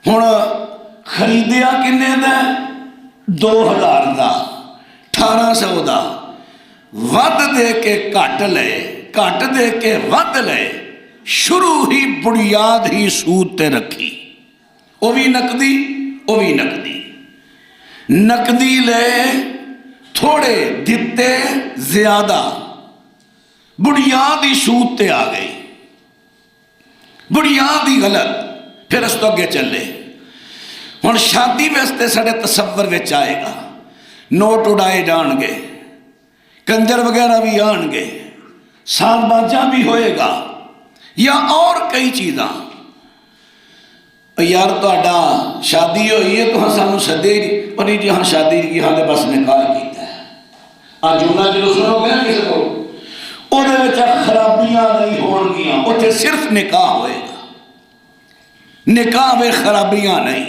ہن خریدیا کنے دا 2000 دا 1800 the with دے کے گھٹ لے گھٹ دے کے ود لے شروع ہی بنیاد ہی سود تے رکھی وہ بھی نقدی نقدی لے تھوڑے دیتے زیادہ بنیاد ہی سود تے آ گئی بنیاد ہی غلط پھر اس تو اگے چلے ہن شادی واسطے سارے تصور وچ آئے گا نوٹ اڑائے جان گے کنجر وغیرہ بھی آن گے سال باجا بھی ہوئے گا یا اور کئی چیزاں یار تہاڈا شادی ہوئی ہے تو سانو سدے اور نہیں جی ہاں شادی کی ہاں بس نکاح کیتا ہے آ جملہ جو سنو گے نا کسی کو وہ خرابیاں نہیں ہون گیاں اتنے صرف نکاح ہوئے گا نکاح میں خرابیاں نہیں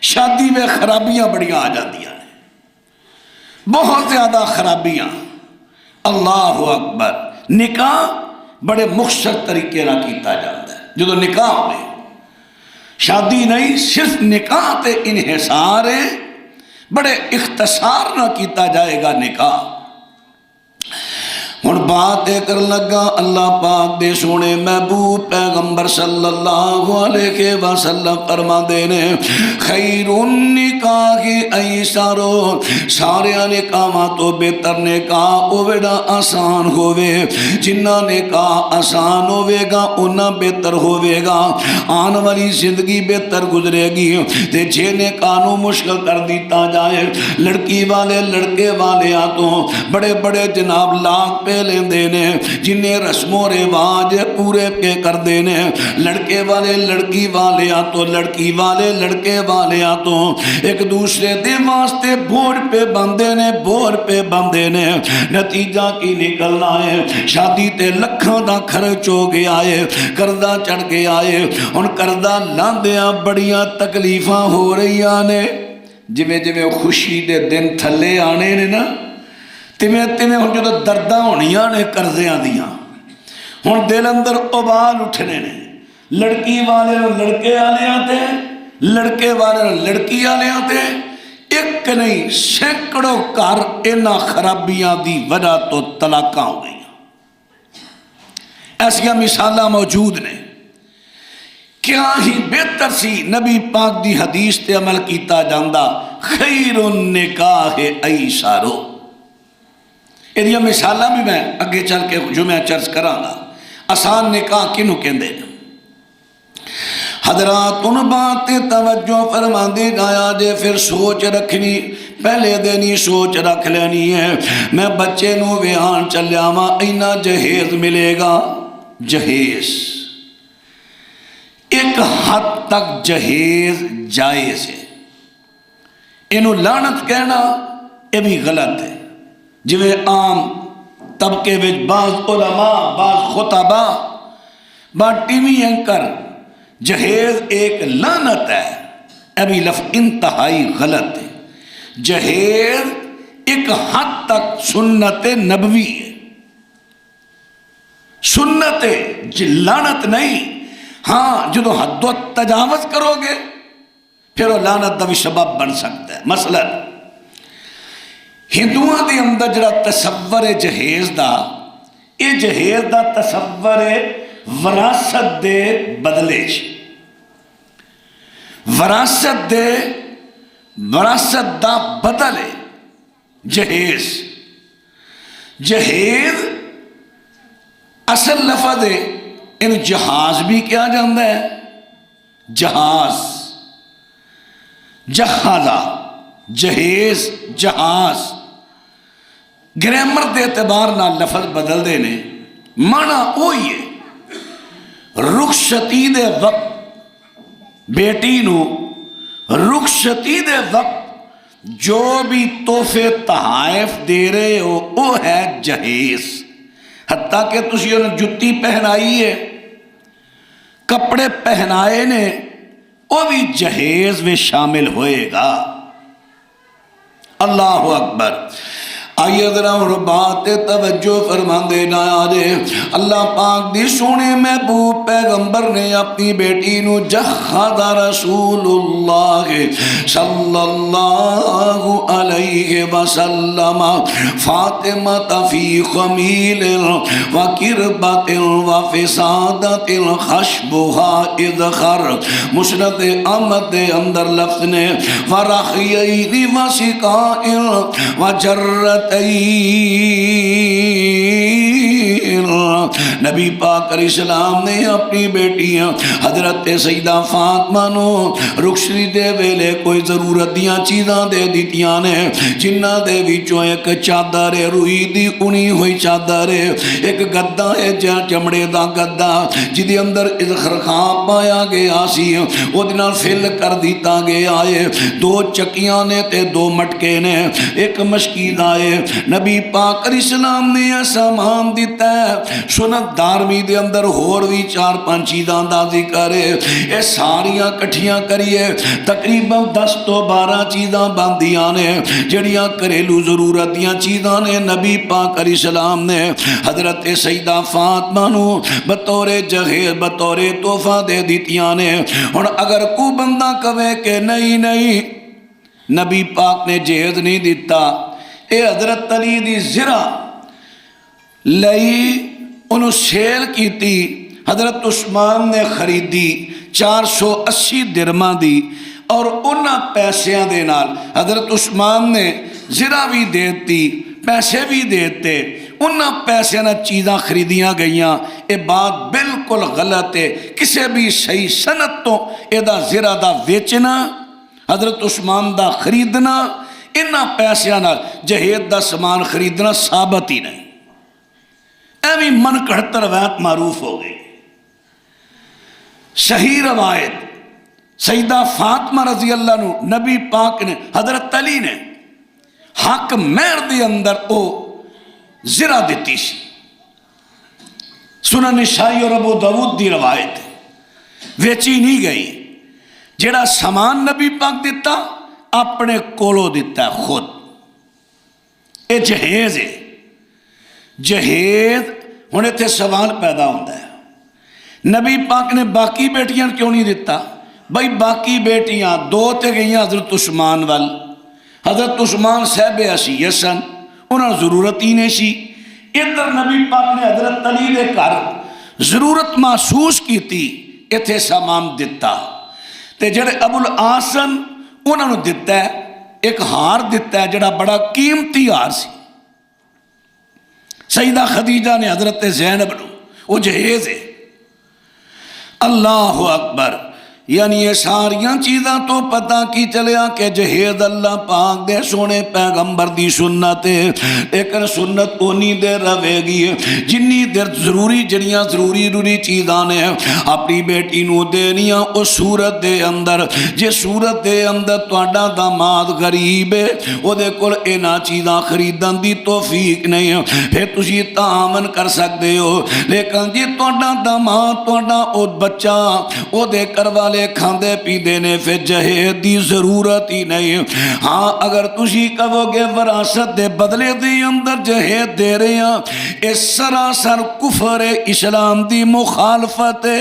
شادی میں خرابیاں بڑیاں آ جاندیاں نے بہت زیادہ خرابیاں اللہ اکبر نکاح بڑے مختصر طریقے نہ کیتا جاتا ہے جدو نکاح ہوئے شادی نہیں صرف نکاح تے انحصار ہے بڑے اختصار نہ کیتا جائے گا نکاح ہن بات کر لگا اللہ پاک دے سونے محبوب پیغمبر صلی اللہ علیہ وسلم فرما دے نے خیر النکاح ایسارو سارے نکاحاں تو بہتر نکاح اویڑا آسان ہووے جنہ نکاح آسان ہوے گا انہاں بہتر ہوے گا آن والی زندگی بہتر گزرے گی تے جے نکاح نو مشکل کر دیتا جائے لڑکی والے لڑکے والے تو بڑے بڑے جناب لاکھ پہ لیندے نے جنہیں رسم و رواج پورے پہ کر دینے لڑکے والے لڑکی والے تو لڑکی والے لڑکے والے تو ایک دوسرے دے واسطے بور پہ بندے نے نتیجہ کی نکلنا ہے شادی تے لکھاں دا خرچ ہو گیا ہے قرضہ چڑھ گیا ہے ان قرضہ لاندیاں بڑیاں تکلیفاں ہو رہیاں نے جویں خوشی دے دن تھلے آنے نے نا تمہیں ہوں جو درداں ہونیاں نے قرضیاں دیاں ہوں دل اندر ابال اٹھنے نے لڑکی والے لڑکے والے تے لڑکے والے لڑکی والے تے ایک نہیں سینکڑوں گھر انہاں خرابیاں دی وجہ تو طلاقاں ہو گئی ایسا مثالاں موجود نے کیا ہی بہتر سی نبی پاک دی حدیث تے عمل کیتا جاندا خیر النکاح ایسارو یہ مثالہ بھی میں اگے چل کے جو میں چرچ کرانا آسان نکاح کنوں کہندے حضرات ان باتیں توجہ فرما دے جایا جے پھر سوچ رکھنی پہلے دینی سوچ رکھ لینی ہے میں بچے نو ویہان چلیا وا اینا جہیز ملے گا جہیز ایک حد تک جہیز جائز ہے انہوں لعنت کہنا یہ بھی غلط ہے جویں عام طبقے وچ بعض علماء بعض خطبہ بعض ٹی وی اینکر جہیز ایک لعنت ہے ابھی لفظ انتہائی غلط ہے جہیز ایک حد تک سنت نبوی ہے سنت لعنت نہیں ہاں جدو حد و تجاوز کرو گے پھر وہ لعنت دا بھی سبب بن سکتا ہے مثلا ہندوؤں دے اندر جڑا تصور جہیز دا یہ جہیز دا تصور وراثت دے بدلے وراثت دا بدلے جہیز اصل لفظ ہے ان جہاز بھی کیا جاندا ہے جہازہ جہیز جہاز گرامر دے اعتبار نہ لفظ بدل دے نے مانا وہی ہے رخصتی دے وقت بیٹی نو رخصتی دے وقت جو بھی تحفے تحائف دے رہے ہو وہ ہے جہیز حتیٰ کہ تسی انہیں جتی پہنائی ہے کپڑے پہنائے نے وہ بھی جہیز میں شامل ہوئے گا اللہ اکبر آئیے ذرا اور بات توجہ فرماندے نہ آجے اللہ پاک دی سونے محبوب پیغمبر نے اپنی بیٹی نو جہد رسول اللہ صلی اللہ علیہ وسلم فاطمہ فی خمیل و کربت و فسادت خشبها ادخر مسند احمد دے اندر لفظ نے ورخیین و سکائل و جرت نبی پاک علیہ السلام نے اپنی بیٹیاں حضرت سیدہ فاطمہ نو رخصتی دے ویلے کوئی ضرورت دیاں چیزاں دے دیتیاں نے جنہ دے وچوں ایک چادر روئی دی اونی ہوئی چادر ایک گدا ہے چمڑے دا گدا جدی اندر خرخاں پایا گیا سی وہ دنال فل کر دیتا گیا ہے دو چکیاں نے تے دو مٹکے نے ایک مشکید آئے نبی پاک علیہ السلام نے یہ سامان دیتا ہے سنت دارمی دے اندر ہور بھی 4-5 چیزاں دا ذکر ہے یہ ساریاں کٹھیاں کریے تقریباً 10 تو 12 چیزاں باندیاں نے جڑیاں گھریلو ضرورت دیاں چیزاں نے نبی پاک علیہ السلام نے حضرت سیدہ فاطمہ نو بطور جہیز بطور تحفہ دے دیتیاں نے اور اگر کو بندہ کہے کہ نہیں نبی پاک نے جہیز نہیں دیتا اے حضرت علی دی زرہ لئی انہوں سیل کی تھی حضرت عثمان نے خریدی 480 درمہ دی اور انہاں پیسیاں دے نال حضرت عثمان نے زرہ بھی دیتی پیسے بھی دیتے انہاں پیسے نہ چیزاں خریدیاں گئیاں اے بات بالکل غلط ہے کسے بھی صحیح سنت تو اے دا زرہ دا ویچنا حضرت عثمان دا خریدنا انہاں پیسیاں نہ جہید دا سامان خریدنا ثابت ہی نہیں ایوی من کڑھت روایت معروف ہو گئی صحیح روایت سیدہ فاطمہ رضی اللہ عنہ نبی پاک نے حضرت علی نے حق مہر دی اندر او زرہ دیتی سی سنن نسائی اور ابو داؤد دی روایت ویچی نہیں گئی جڑا سامان نبی پاک دیتا اپنے کولو دیتا ہے خود اے جہیز ہے جہیز ہونے تھے سوال پیدا ہوتا ہے نبی پاک نے باقی بیٹیاں کیوں نہیں دیتا بھائی باقی بیٹیاں 2 تے گئیاں حضرت عثمان وال حضرت عثمان صاحب عصیت سن انہاں ضرورت ہی نہیں سی ادھر نبی پاک نے حضرت علی دے کر ضرورت محسوس کی تھی اتھے سامان دیتا تے جڑے ابو العاصن انہاں نے دیتا ہے ایک ہار دیتا ہے جڑا بڑا قیمتی ہار سی سیدہ خدیجہ نے حضرت زینب نو وہ جہیز ہے اللہ اکبر یعنی یہ ساریاں چیزاں تو پتہ کی چلیا کہ جہیز اللہ پاک دے سونے پیغمبر دی سنت ہے لیکن سنت اونی دیر رہے گی جنی دیر ضروری چیزاں نے اپنی بیٹی نو دینیاں اس صورت دے اندر جے صورت دے اندر توڑا داماد غریب ہے وہ دے کل اینا چیزاں خریدن دی توفیق نہیں ہے پھر تجھے تعامن کر سکتے ہو لیکن جے توڑا داماد توڑا او بچہ وہ دے کروالے کھاندے پی دینے پھر جہیز دی ضرورت ہی نہیں ہاں اگر تجھی کہو گے وراثت دے بدلے دی اندر جہیز دے رہے ہیں اس سراسر کفر اسلام دی مخالفت ہے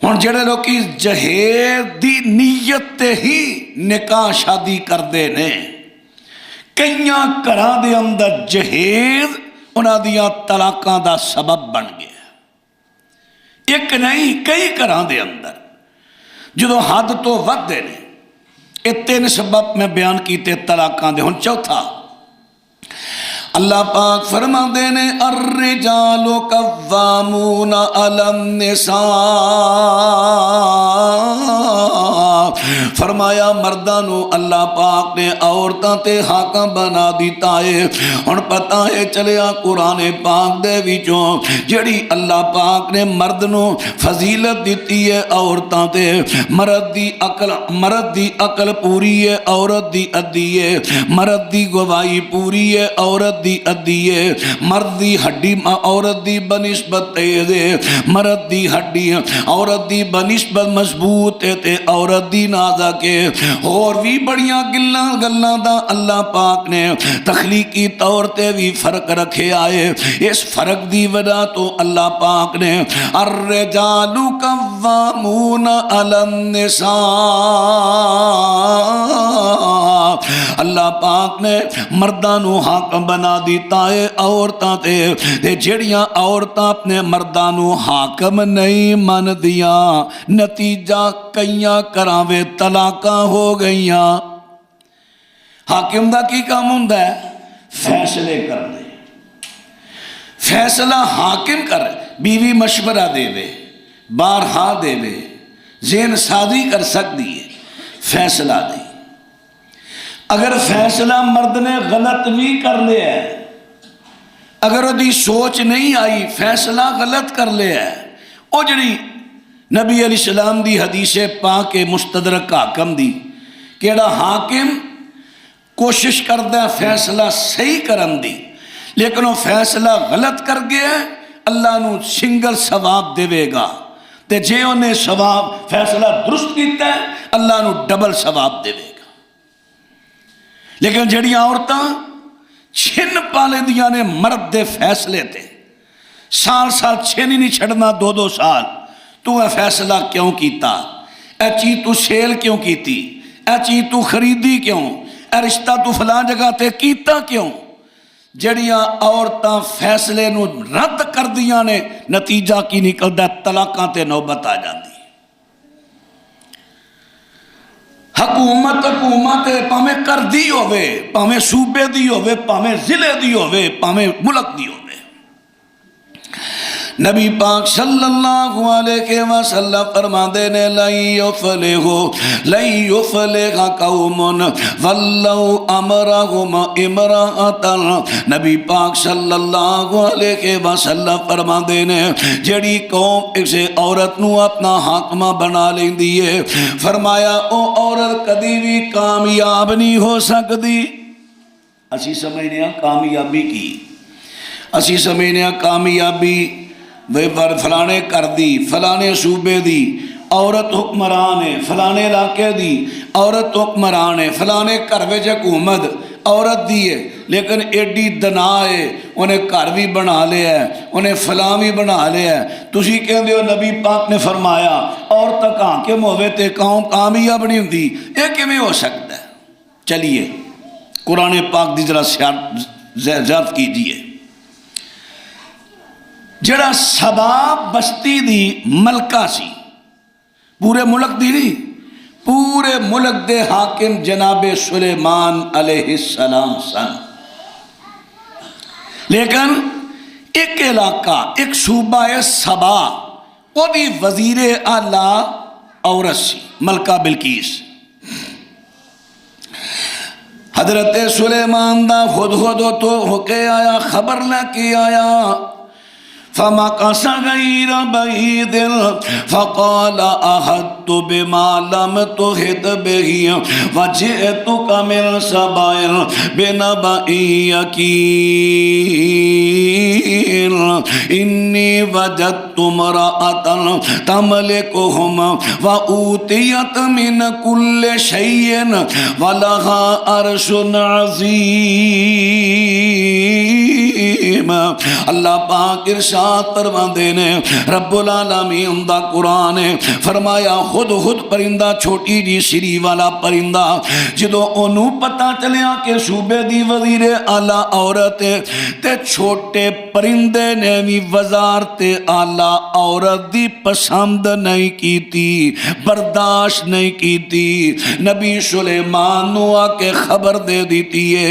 ہن جڑے لوگ جہیز دی نیت تے ہی نکاح شادی کر دے نے کئیاں گھراں دے اندر جہیز انہاں دیاں طلاقاں دا سبب بن گیا ایک نہیں کئی گھراں دے اندر جدو حد تو ود دے نے یہ 3 سبب میں بیان کیتے طلاقاں دے ہن چوتھا اللہ پاک فرما دینے الرجال قوامون علی النساء فرمایا مردانو اللہ پاک نے عورتاں تے حاکم بنا دیتا ہے ہن پتہ ہے چلیا قرآن پاک دے وچوں جڑی اللہ پاک نے مرد نو فضیلت دیتی ہے عورتاں تے مرد دی عقل پوری ہے عورت دی ادھی ہے مرد دی گواہی پوری ہے عورت دی ادھی ہے مرد دی ہڈی عورت دی بنسبت تیز ہے مرد دی ہڈی عورت دی بنسبت مضبوط ہے تے عورت دی بڑی نازک ہے، اور بھی بڑیاں گلاں دا اللہ پاک نے تخلیقی طور تے بھی فرق رکھے آئے۔ اس فرق دی وجہ تو اللہ پاک نے الرجال قوامون علی النساء، اللہ پاک نے مرداں نو حاکم بنا دیتا ہے عورتاں تے جڑیاں عورتاں اپنے مرداں نو حاکم نہیں من دیاں، نتیجہ کئیاں کراوے طلاقاں ہو گئیاں۔ حاکم دا کی کام ہوندا ہے؟ فیصلے کر دے، فیصلہ حاکم کر، بیوی مشورہ دے وے، بارہا دے وے، ذہن سازی کر سکتی ہے، فیصلہ دے۔ اگر فیصلہ مرد نے غلط بھی کر لیا ہے، اگر وہ دی سوچ نہیں آئی فیصلہ غلط کر لیا ہے، وہ جڑی نبی علیہ السلام دی حدیث پاک مستدرک حاکم دی، کیڑا حاکم کوشش کردہ فیصلہ صحیح کرن دی، لیکن وہ فیصلہ غلط کر گیا ہے، اللہ نو سنگل ثواب دے گا، تے جے انہیں ثواب فیصلہ درست کیتا ہے اللہ نو ڈبل ثواب دے گا۔ لیکن جڑیاں عورتاں چھن پالے دیاں نے مرد دے فیصلے تے، سال سال چھن ہی نہیں چھڑنا، 2 سال، تو اے فیصلہ کیوں کیتا، اے چیز تو سیل کیوں کیتی، اے چیز تو خریدی کیوں، اے رشتہ تو فلاں جگہ تے کیتا کیوں؟ جڑیاں عورتاں فیصلے نو رد کر دیاں نے، نتیجہ کی نکلدا طلاقاں تے نوبت آ جاندی۔ حکومت پاویں کر دی ہوئے، پاویں صوبے دی ہوئے، پاویں ضلع دی ہوئے، پاویں ملک دی ہوئے، نبی پاک صلی اللہ علیہ وسلم فرماندے نے لن یفلح قوم ولو امرهم امرأۃ، نبی پاک صلی اللہ علیہ وسلم فرماندے نے جڑی قوم اسے عورت نو اپنا حاکمہ بنا لیندی ہے، فرمایا او عورت کدی بھی کامیاب نہیں ہو سکتی۔ اسی سمجھنے ہیں کامیابی کی، اسی سمجھنے ہیں کامیابی فلانے کر دی، فلانے صوبے دی عورت حکمران ہے، فلانے علاقے دی عورت حکمران ہے، فلانے گھر وچ حکومت عورت دی ہے، لیکن ایڈی دنا ہے، انہیں گھر بھی بنا لیا ہے، انہیں فلاں بھی بنا لیا ہے۔ تسی کہندے ہو نبی پاک نے فرمایا عورت حاکم ہوے تے قوم کامیاب نہیں ہوندی، یہ کیویں ہو سکتا ہے؟ چلیے قرآن پاک دی ذرا زیادت کیجیے۔ جڑا سبا بستی دی ملکہ سی، پورے ملک دی نہیں، پورے ملک دے حاکم جناب سلیمان علیہ السلام سن، لیکن ایک علاقہ، ایک صوبہ سبا، وہ دی وزیر اعلیٰ عورت سی، ملکہ بلقیس۔ حضرت سلیمان دا خود تو ہو کے آیا، خبر لے کے آیا، فمكث غير بعيد فقال أحطت بما لم تحط به وجئتك من سبأ بنبأ يقين إني وجدت امرأة تملكهم وأوتيت من كل شيء ولها عرش عظيم۔ اللہ پاک ارشاد فرماندے نے، رب العالمین دا قرآن فرمایا خود پرندہ، چھوٹی جی سری والا پرندہ، جدو انہوں پتہ چلیا کہ صوبے دی وزیر اعلیٰ عورت تے چھوٹے پرندے نے بھی وزارت اعلیٰ عورت دی پسند نہیں کیتی، برداشت نہیں کیتی، نبی سلیمان نو آ کے خبر دے دیتی ہے۔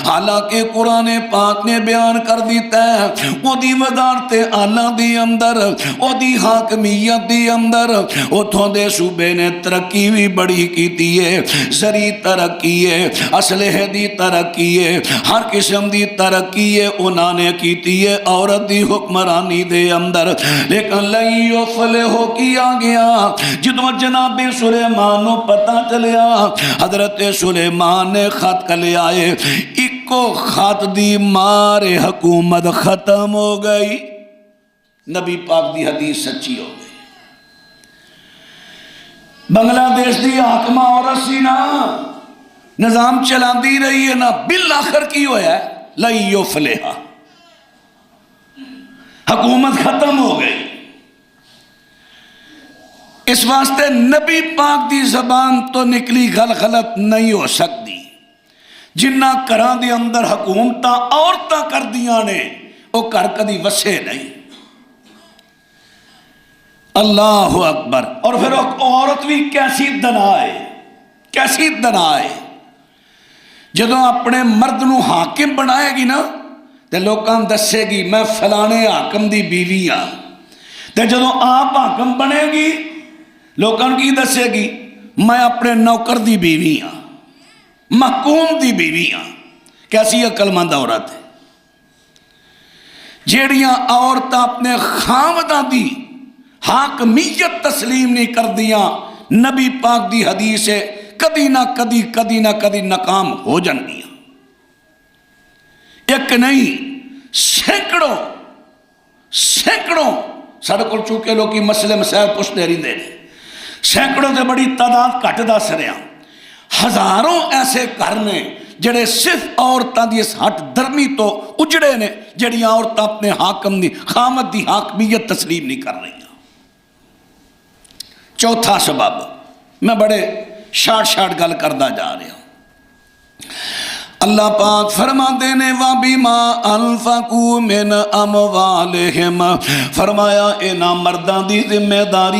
حالانکہ قرآن پاک نے بیان کر دیتا ہے وہ دی وزارت اعلیٰ دی اندر، وہ دی حاکمیت دی اندر اتھوں دے صوبے نے ترقی بھی بڑی کیتی ہے، زرعی ترقی ہے، اسلحے دی ترقی ہے، ہر قسم دی ترقی ہے انہوں نے کیتی ہے عورت دی حکمرانی دے اندر۔ لیکن لن یفلح ہو کیا گیا جدو جناب سلیمان نو پتہ چلیا، حضرت سلیمان نے خط کر لے آئے، کو خط دی مار حکومت ختم ہو گئی، نبی پاک دی حدیث سچی ہو گئی۔ بنگلہ دیش دی حاکمہ عورت سی نا، نظام چلاندی رہی ہے نا، بالآخر کی ہویا ہے لَن یفلح، حکومت ختم ہو گئی۔ اس واسطے نبی پاک دی زبان تو نکلی گل غلط نہیں ہو سکتی۔ جنہ گھراں دے اندر حکومتاں عورتاں کر دیاں نے وہ گھر کدی وسے نہیں۔ اللہ اکبر۔ اور پھر عورت بھی کیسی دنائے، کیسی دنائے، جدوں اپنے مرد نو حاکم بنائے گی نا تے لوکاں دسے گی میں فلانے حاکم دی بیوی ہاں، تے جدوں آپ حاکم بنے گی لوکاں کی دسے گی میں اپنے نوکر دی بیوی ہاں، محکوم دی بیوی ہاں۔ کیسی عقل مند عورت ہے جیڑیاں عورتاں اپنے خاونداں دی حاکمیت تسلیم نہیں کر دیاں، نبی پاک دی حدیث ہے کدی نہ کدی ناکام ہو جانگیاں۔ ایک نہیں سینکڑوں ساڈے کول چونکہ لوگ مسئلے مسائل پوچھتے رہندے نے، سینکڑوں سے بڑی تعداد گھٹ دس رہا، ہزاروں ایسے گھر نے جڑے صرف عورتاں دی اس ہٹ درمی تو اجڑے نے، جڑیاں عورتاں اپنے حاکم دی خامد دی حاکمیت تسلیم نہیں کر رہی۔ چوتھا سبب، میں بڑے شارٹ گل کردا جا رہا ہوں۔ اللہ پاک فرما دینے وَبِمَا أَنفَقُوا مِنْ أَمْوَالِهِمْ، فرمایا اینا مردان دی ذمہ داری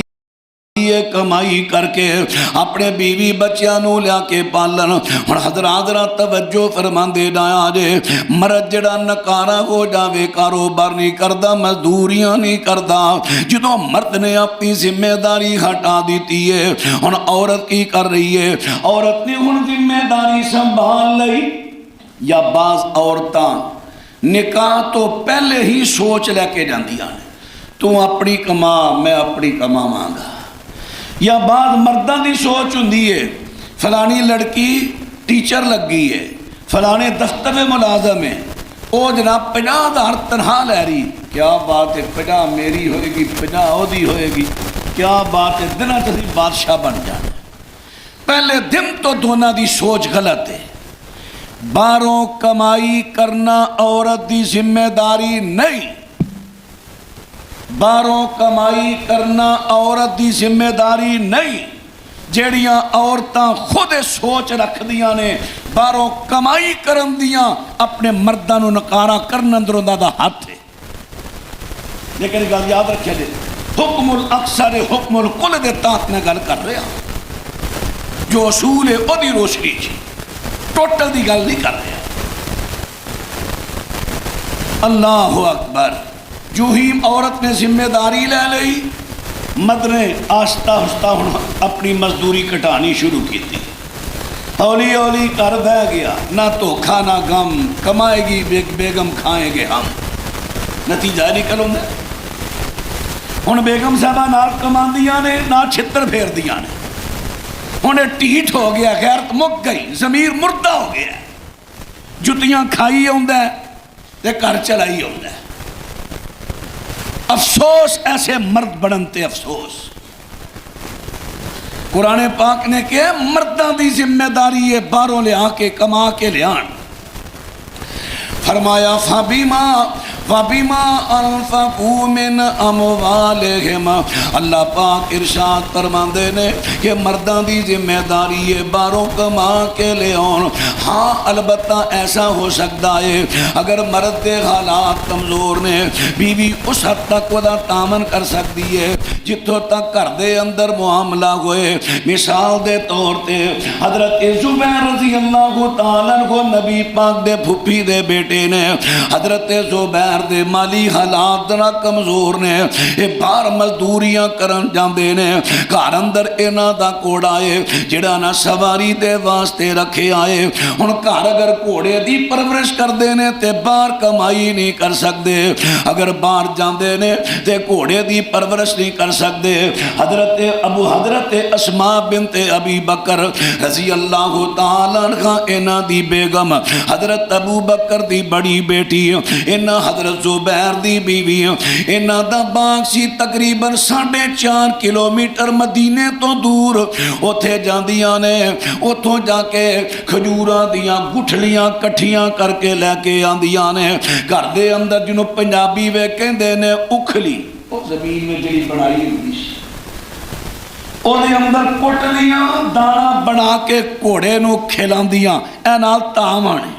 یہ کمائی کر کے اپنے بیوی بچیاں نو لیا کے پالن۔ اور حضرات توجہ فرما دے ڈایا جے، مرد جڑا نکارا ہو جاوے، کاروبار نہیں کردا، مزدوریاں نہیں کردا، جدوں مرد نے اپنی ذمہ داری ہٹا دیتی ہے، ہن عورت کی کر رہی ہے؟ عورت نے ہن ذمہ داری سنبھال لئی۔ یا بعض عورتاں نکاح تو پہلے ہی سوچ لے کے جاندیاں نے، تو اپنی کما میں اپنی کما مانگا۔ یا بعض مردوں کی سوچ ہوندی ہے فلانی لڑکی ٹیچر لگی ہے، فلانے دفتر میں ملازم ہے، وہ جناب 50,000 تنہا لے رہی، کیا بات ہے، 50 میری ہوئے گی 50 وہ دی ہوئے گی، کیا بات ہے، دنہ تسی بادشاہ بن جانا۔ پہلے دن تو دونوں دی سوچ غلط ہے۔ باہروں کمائی کرنا عورت دی ذمہ داری نہیں، باہروں کمائی کرنا عورت دی ذمہ داری نہیں۔ جیڑیاں عورتاں خود سوچ رکھ دیاں نے باہروں کمائی کرن دیاں، اپنے مرداں نو نکارا کرن اندروں دا ہاتھ ہے۔ لیکن گل یاد رکھے دے، حکم الاکثر حکم الکل دے تحت میں گل کر رہا، جو اصول ہے وہ دی روشنی چی، ٹوٹل دی گل نہیں کر رہا۔ اللہ اکبر۔ جو ہی عورت نے ذمہ داری لے لئی، مرد نے آہستہ آہستہ اپنی مزدوری کٹانی شروع کی تھی، ہولی ہولی کر بہ گیا، نہ دھوکھا نہ غم، کمائے گی بیگم کھائیں گے ہم، نتیجہ نکلوں گا۔ ہن بیگم صاحبہ نال کماندیاں نے، نہ چھتر پھیر دیاں نے، ہن ٹھیٹ ہو گیا، غیرت مک گئی، ضمیر مردہ ہو گیا، جتیاں کھائی ہوندا ہے تے گھر چلائی ہوندا ہے۔ افسوس ایسے مرد بڑھنتے، افسوس۔ قرآن پاک نے کہ مردان دی ذمہ داری ہے باہروں لے آ کے کما کے لے آن۔ فرمایا فَبِمَا أَنفَقُوا مِنْ أَمْوَالِهِمْ، اللہ پاک ارشاد فرماندے نے کہ مردان دی ذمہ داری ہے باہروں کما کے لے آن۔ ہاں البتہ ایسا ہو سکتا ہے اگر مرد دے حالات کمزور نے، بیوی اس حد تک ودا تامن کر سکتی ہے جتوں تک گھر دے اندر معاملہ ہوئے۔ مثال دے طور تے حضرت زبیر رضی اللہ تعالیٰ کو نبی پاک دے پھپھی دے بیٹے نے، حضرت زبیر دے مالی حالات ذرا کمزور نے، اے باہر مزدوریاں کرن جاندے نے، گھر اندر انہاں دا کوڑا ہے جڑا نہ سواری دے واسطے رکھے آئے۔ ہن گھر اگر گھوڑے دی پرورش کردے نے تے باہر کمائی نہیں کر سکدے، اگر باہر جاندے نے تے گھوڑے دی پرورش نہیں کر سکدے۔ حضرت اسماء بنت ابی بکر رضی اللہ تعالیٰ عنہ انہاں دی بیگم حضرت ابو بکر دی بڑی بیٹی انہاں حضرت حضرت زبیر دی بیوی انہاں دا باغ سی تقریباً 4.5 کلومیٹر مدینے تو دور اتھے جاندیاں نے اتھوں جا کے کھجوراں دیاں گٹھلیاں کٹھیاں کر کے لے کے آندیاں نے گھر دے اندر جنوں پنجابی وے کہندے نے اکھلی او زمین میں جڑی بنائی ہوندی سی او دے اندر کٹلیاں دانا بنا کے گھوڑے نو کھلاندیاں اے نال تاوان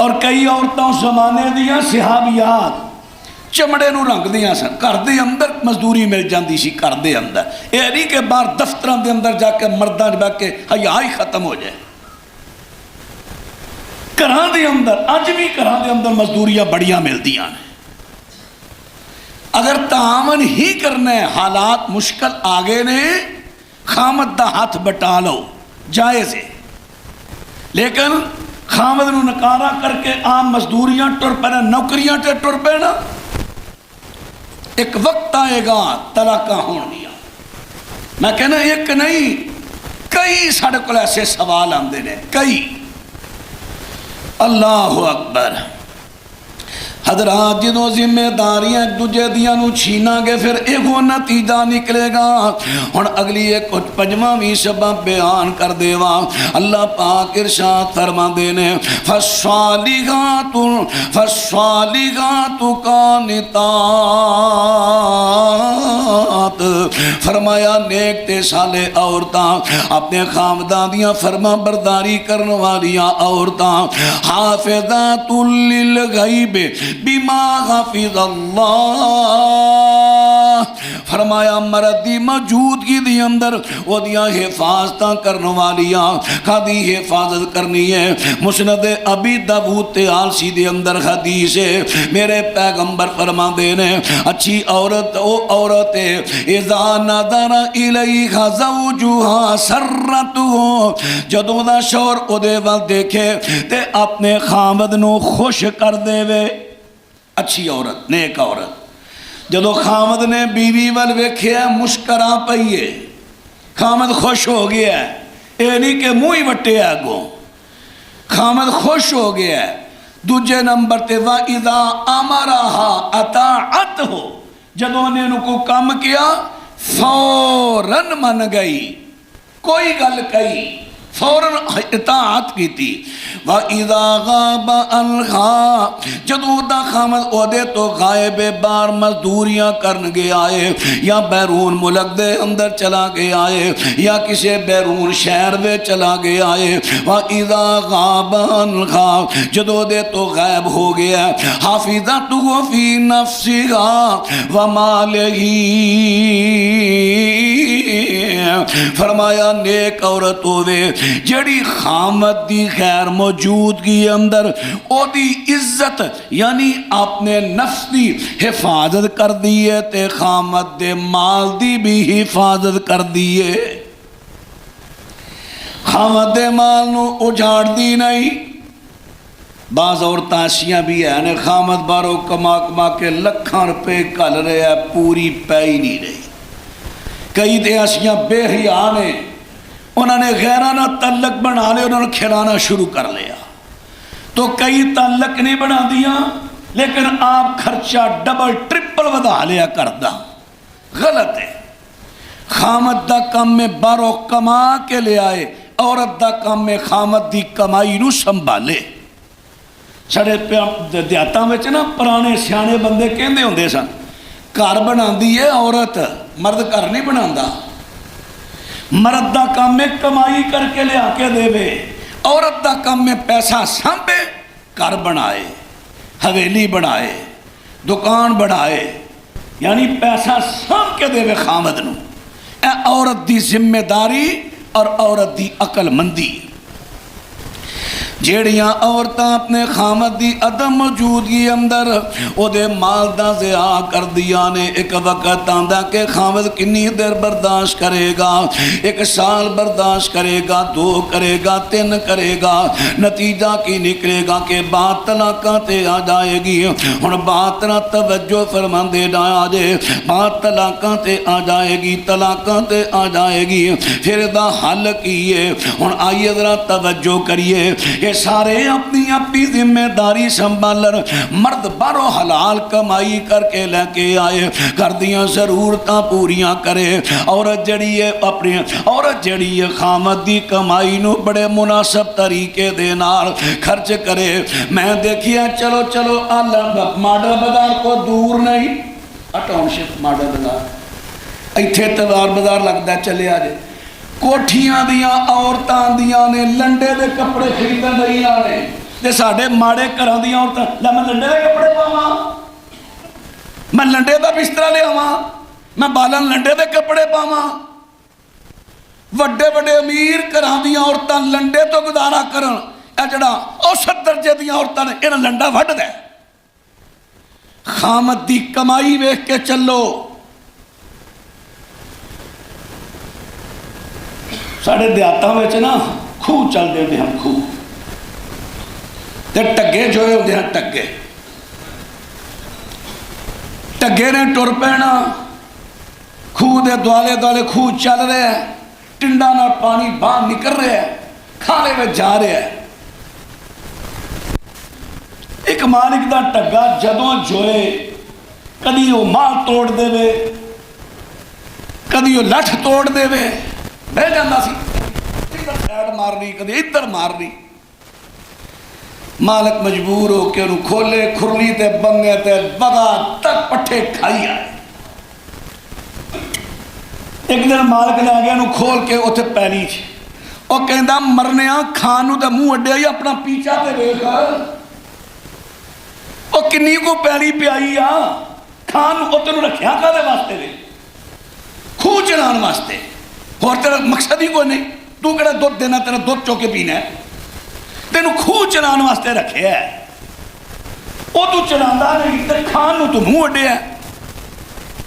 اور کئی عورتوں زمانے دیاں صحابیات چمڑے نو رنگ دیاں سن گھر دے اندر مزدوری مل جاندی سی گھر دے اندر اے نہیں کہ باہر دفتراں دے اندر جا کے مرداں بہ کے حیا ہی ختم ہو جائے گھراں دے اندر اج بھی گھراں دے اندر مزدوریاں بڑیاں ملدیاں نے اگر تعاون ہی کرنا ہے حالات مشکل آگے نے خامد دا ہاتھ بٹا لو جائز ہے لیکن خامد نو نکارا کر کے عام مزدوریاں ٹر پہ نوکریاں تے ٹر پہ نا ایک وقت آئے گا طلاقاں ہونیاں میں کہنا ایک نہیں کئی ساڑھے کو ایسے سوال آندے نے کئی اللہ اکبر حضرات جنہوں ذمہ داریاں ایک دوجہ دیاں نو چھینا گے پھر ایک نتیجہ نکلے گا اور اگلی ایک کچھ پجماوی سبب بیان کر دیوا اللہ پاک ارشاد فرما دینے فالصالحات قانتات فرمایا نیک تے صالح عورتاں اپنے خامدان دیاں فرما برداری کرنے والیاں عورتاں حافظات للغیب بما حفظ اللہ فرمایا مرد دی موجودگی دی اندر وہ دیا حفاظتاں کرنے والیاں کھادی حفاظت کرنی ہے مسند ابی داؤد تیالسی دے اندر حدیث ہے میرے پیغمبر فرما دینے اچھی عورت او عورت ہے اذا نظر الیہا زوجہا سرتہو جدوں دا شور او دے وال دیکھے تے اپنے خامد نو خوش کر دے وے اچھی عورت نیک عورت جدو خامد نے بیوی وال ویکھیا مسکرا پئیے خامد خوش ہو گیا ہے اے نہیں کہ منہ ہی وٹے آگوں خامد خوش ہو گیا ہے دوجے نمبر تے وَإِذَا أَمَرَهَا أَطَاعَتْهُ جدو نے ان کو کام کیا فوراً من گئی کوئی گل کہی فوراً اطاعت کی تھی وَإِذَا غَابَ عَنْهَا جدو دا خامد عہدے تو غائب بار مزدوریاں کرن گے آئے یا بیرون ملک دے اندر چلا گے آئے یا کسی بیرون شہر میں چلا گے آئے وَإِذَا غَابَ عَنْهَا جدو دے تو غائب ہو گیا حافظتُهُ فِي نَفْسِهَا وَمَالِهِ فرمایا نیک عورت ہوئے جڑی خامد دی غیر موجودگی اندر او دی عزت یعنی اپنے نفس دی حفاظت کر دیئے تے خامد دے مال دی بھی حفاظت کر دیئے خامد دے مال نو اجھاڑ دی نہیں بعض عورتاں ایسیاں بھی ہیں خامد بارو کما کے لکھاں روپے کل رہے ہیں پوری پائی نہیں رہی کئی تے ایسیاں بے حیا نے انہوں نے غیرانہ تعلق بنا لے انہوں نے کھلانا شروع کر لیا تو کئی تعلق نہیں بنا دیا لیکن آپ خرچہ ڈبل ٹرپل ودا لیا کردہ غلط ہے خامد دا کم میں بارو کما کے لے آئے عورت دا کم میں خامد دی کمائی نو سنبھالے سڑے دیاتاں میں نا پرانے سیانے بندے کہندے ہوندے سن گھر بنا دیئے عورت مرد گھر نہیں بنا دا مرد دا کام میں کمائی کر کے لے آکے دے وے عورت دا کام میں پیسہ سانپے گھر بنائے حویلی بنائے دکان بنائے یعنی پیسہ سانپ کے دے وے خامد نو اے عورت دی ذمہ داری اور عورت دی عقل مندی جیڑیاں عورتاں اپنے خامد دی عدم موجودگی اندر او دے مال دا ضیاع کر دیا نے ایک وقت آندا کہ خامد کنی دیر برداشت کرے گا 1 سال برداشت کرے گا 2 کرے گا 3 کرے گا نتیجہ کی نکلے گا کہ بات طلاقاں تے آ جائے گی ہن بات نہ توجہ فرمان دے آ جائے بات طلاقاں تے آ جائے گی طلاقاں تے آ جائے گی پھر دا حل کیے ہن آئیے ذرا توجہ کریے سارے اپنی اپنی ذمہ داری سنبھالن مرد باہروں حلال کمائی کر کے لے کے آئے گھر دیاں ضرورتاں پوریاں کرے عورت جڑی ہے اپنی عورت جڑی ہے خامد دی کمائی نو بڑے مناسب طریقے دے نال خرچ کرے میں دیکھیا چلو چلو ماڈل بازار کو دور نہیں ٹاؤن شپ ماڈل بازار ایتھے تلوار بازار لگتا ہے چلے آجے کوٹھیاں دیاں عورتاں دیاں نے لنڈے دے کپڑے خریدن نہیں آنے تے ساڈے ماڑے گھراں دیاں عورتاں لے میں لنڈے دے کپڑے پاواں میں لنڈے دا بستر لے آواں میں بالن لنڈے دے کپڑے پاواں وڈے وڈے امیر گھراں دیاں عورتاں لنڈے تو گزارا کرن اے جڑا اوسط درجے دیاں عورتاں نے انہاں لنڈا وڈ دے خامد دی کمائی ویکھ کے چلو ساڑھے دیاتاں میں نا خوہ چل دے دے ہم خوہ تے ٹگے جو ہوتے ہیں ٹگے نے ٹر پینا خوہ دے دوالے دوالے خوہ چل رہے ہیں ٹنڈا نہ پانی باہر نکل رہے ہیں کھانے میں جا رہے ہیں ایک مالک دا ٹگا جدوں جوئے کدی وہ مال توڑ دے وے کدی وہ لٹھ توڑ دے وے بہ جانا سی ادھر سائڈ مارنی کدی ادھر مارنی مالک مجبور ہو کے انہوں کھولے کھرلی تے بنگے تے بگا تک پٹھے کھائی آئے ایک دن مالک نے آگیا انہوں کھول کے اتھے پہلی چھ اور کہندہ مرنیاں کھانوں تے منہ اڈے آئی اپنا پیچھا تے بے کر اور کنی کو پہلی پہ آئی آ کھان اتنے رکھیا کا دے واسطے دے خوہ چنان واسطے اور تیرا مقصد ہی کوئی نہیں تو کہڑا دودھ دینا تیرا دودھ چوکے پینا ہے تینو خوہ چنان واسطے رکھے ہے وہ تو چناندہ نہیں تیرے کھان تو منہ اڈے ہے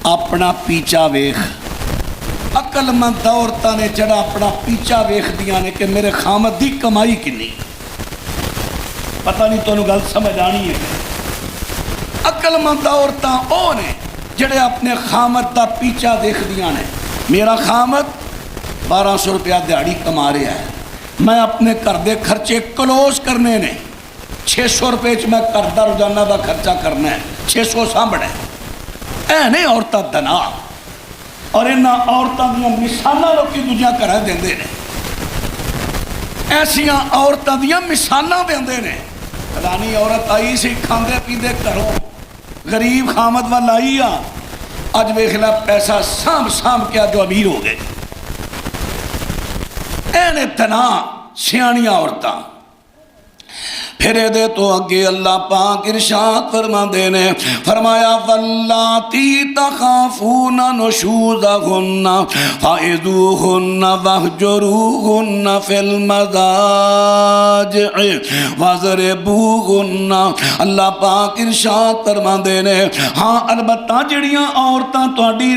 اپنا پیچھا ویخ عقل مند عورتاں نے جڑا اپنا پیچھا ویخ دیا نے کہ میرے خامد دی کمائی کنی پتہ نہیں تو انہوں گل سمجھ آنی ہے عقل مند عورتاں او نے جڑے اپنے خامد دا پیچھا دیکھ دیا نے میرا خامد 1200 روپیہ دیہڑی کما رہا ہے میں اپنے گھر دے خرچے کلوز کرنے نے 600 روپے میں گھر دا روزانہ دا خرچہ کرنا ہے 600 سامنے اے نہیں عورتاں دنا اور انہاں عورتاں دیاں مثالاں لوکی دوجیاں گھراں دیندے نے ایسیاں عورتاں دیاں مثالاں دیندے نے فلانی عورت آئی سی کھاندے پیندے گھروں غریب خامد والا آئی آ اج ویکھلا پیسہ سام کیا جو امیر ہو گئے اینے تنا سیانیاں عورتاں پھرے دے تو اگے اللہ پاک ارشاد فرما دینے فرمایا واللاتی تخافون نشوزہن فائذوہن واہجروہن فی المضاجع واضربوہن اللہ پاک ارشاد فرما دینے ہاں البتہ جڑیاں عورتاں تہاڈی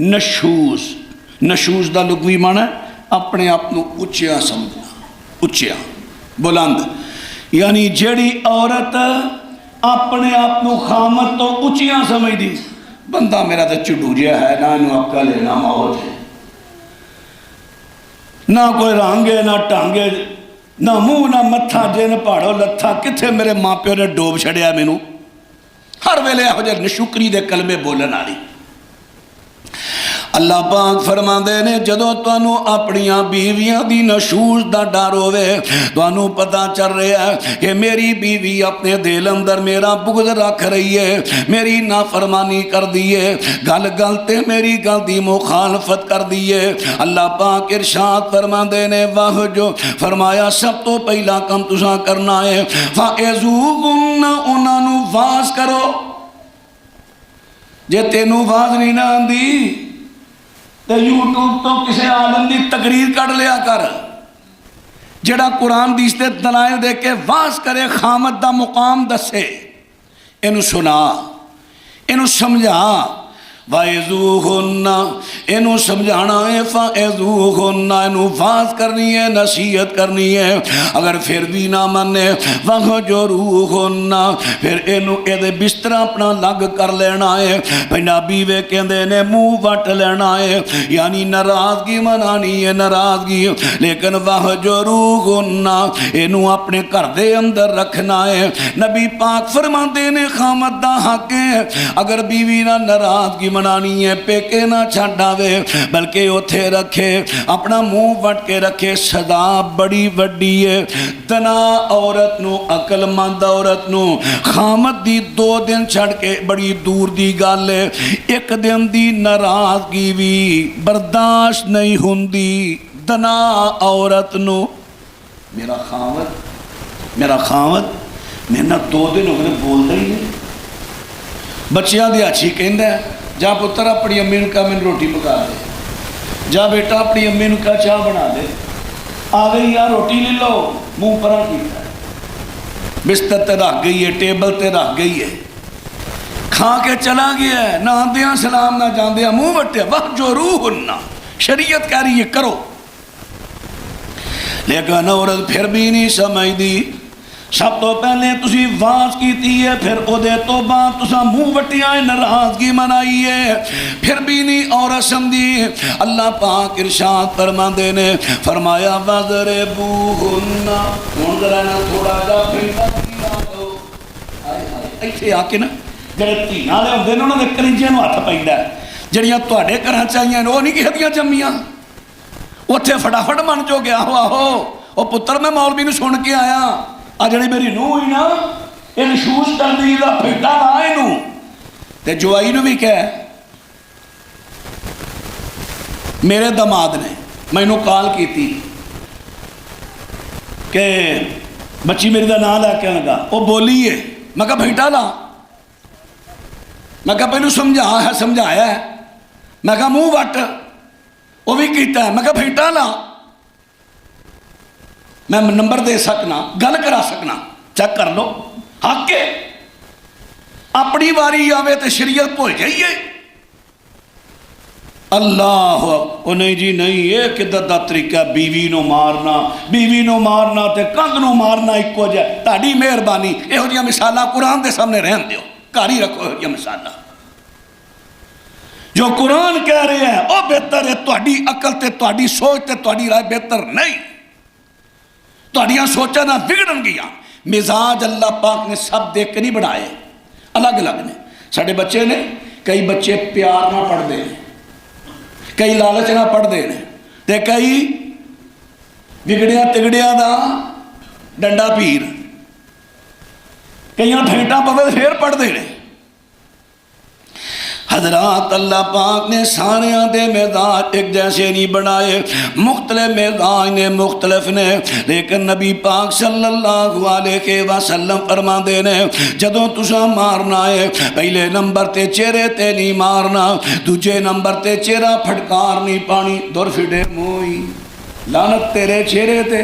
نشوز دا لغوی معنی ہے اپنے اپنوں اچیا سمجھنا اچیا بلند یعنی جڑی عورت اپنے اپنوں خامت تو اچیاں سمجھ دی بندہ میرا تو چڑو جیا ہے نہ انہوں عقل ہے نہ موت ہے نہ کوئی رانگے نہ ٹانگے نہ منہ نہ متھا جن پہاڑو لتھا کتھے میرے ماں پیو نے ڈوب چھڑیا مینوں ہر ویلے ہو جائے نشکری دے کلمے بولن آلی اللہ پاک فرما دے نے جدو توانو اپنیاں بیویاں دی نشوز دا ڈر ہوئے توانو پتا چل رہا ہے کہ میری بیوی اپنے دل اندر میرا بغض رکھ رہی ہے میری نافرمانی کر دیئے گل گلتے میری گل دی مخالفت کر دیئے اللہ پاک ارشاد فرما دے نے واہ جو فرمایا سب تو پہلا کم تساں کرنا ہے فَاِذُوهُنَّ انہوں واز کرو جے تینوں واز نہیں نہ آندی تو یوٹیوب تو کسی عالم دی تقریر کر لیا کر جڑا قرآن دیس دے دلائل دے کے واز کرے خامد دا مقام دسے انہوں سنا انہوں سمجھا وَإِذُوهُنَّ انہوں سمجھانا ہے، فَإِذُوهُنَّ انہوں واز کرنی ہے، نصیحت کرنی ہے، اگر پھر بھی نہ منے وَهْجُرُوهُنَّ پھر انہوں ایدے بستر اپنا لگ کر لینا ہے، پنجابی وے کہندے نے منہ وٹ لینا ہے، یعنی ناراضگی منانی ہے، ناراضگی، لیکن وَهْجُرُوهُنَّ انہوں اپنے گھر دے اندر رکھنا ہے۔ نبی پاک فرماندے نے خامد دا حق ہے، اگر بیوی نہ ناراضگی منانی ہے پیکے نہ چھڈاوے بلکہ اتھے رکھے، اپنا منہ وٹ کے رکھے، صدا بڑی وڈی ہے۔ دنا عورت نو، عقل مند عورت نو خامد دی 2 دن چھڑ کے بڑی دور دی گل ہے، 1 دن دی ناراضگی بھی برداشت نہیں ہوندی۔ دنا عورت نو میرا خامد میں نہ 2 دن ہو گئے بول دے ہی نہیں، بچیاں دی اچھی کہندہ ہے، جا پتر اپنی امی نو کہا میں روٹی پکا دے، جا بیٹا اپنی امی نو کہا چاہ بنا دے، آگئی یا روٹی لے لو، منہ پرا کیتا ہے، بستر تے رکھ گئی ہے، ٹیبل تے رکھ گئی ہے، کھا کے چلا گیا ہے، نہ آندیاں سلام نہ جاندیاں، منہ وٹے وَهْجُرُوهُنَّ شریعت کہہ رہی ہے کرو، لیکن عورت پھر بھی نہیں سمجھ دی۔ سب تو پہلے تسی واز کیتی ہے، پھر او دے تو بعد تسا منہ وٹیاں ناراضگی منائی ہے، پھر بھی نہیں عورت سمجھی۔ اللہ پاک ارشاد فرماندے نے فرمایا وَضْرِبُوهُنَّ ہن ذرا نہ تھوڑا جا پھیندا کیا دو، ایتھے آ کے نا جڑے دھیاں والے ہوندے نے انہاں دے کلیجے نوں ہاتھ پیندا ہے، جڑیاں تواڈے گھراں چاہیاں نے او نہیں کسے دیاں جمیاں، اتھے فٹافٹ من جو گیا ہو آہو او پتر میں مولوی نو سن کے آیا، جڑی میری نوح ہوئی نا ان شوش کر دی دا پھٹا نہ اینو تے جوائی نو بھی کہے، میرے دماد نے میں نو کال کی تھی کہ بچی میری دا نام لے کے لگا، وہ بولی ہے، میں کہا پھٹا لا، میں کہا پہلو سمجھایا ہے، میں کہا منہ وٹ، وہ بھی کیتا ہے، میں کہا پھینٹا لا، میں نمبر دے سکنا، گل کرا سکنا، چیک کر لو، حق کے اپنی واری آوے تے شریعت بھول جائیے۔ اللہ او نہیں جی نہیں، یہ کدھر دا طریقہ بیوی نو مارنا تے کندھ نو مارنا ایکو جائے، تہاڈی مہربانی یہو جیاں مثالاں قرآن دے سامنے رہن دیو، گھر ہی رکھو یہو جیاں مثالاں، جو قرآن کہہ رہے ہیں وہ بہتر ہے، تہاڈی عقل تے تہاڈی سوچ تے تہاڈی رائے بہتر نہیں، تہاڈیاں سوچاں نہ بگڑن گیاں۔ مزاج اللہ پاک نے سب دیکھ کے نہیں بنائے، الگ الگ نے۔ ساڈے بچے نے کئی بچے پیار نہ پڑھتے ہیں، کئی لالچ نہ پڑھتے ہیں، تے کئی بگڑیاں تگڑیاں دا ڈنڈا پیر، کئیاں پھینٹاں پوے پھر پڑھتے ہیں۔ حضرات اللہ پاک نے سارے دے مزاج ایک جیسے نہیں بنائے، مختلف مزاج نے مختلف نے، لیکن نبی پاک صلی اللہ علیہ وسلم فرماندے نے جدوں تساں مارنا ہے پہلے نمبر تے چہرے تے نہیں مارنا، دوجے نمبر تے چہرہ پھٹکار نہیں پانی، دور پھٹے موئی لعنت تیرے چہرے تے۔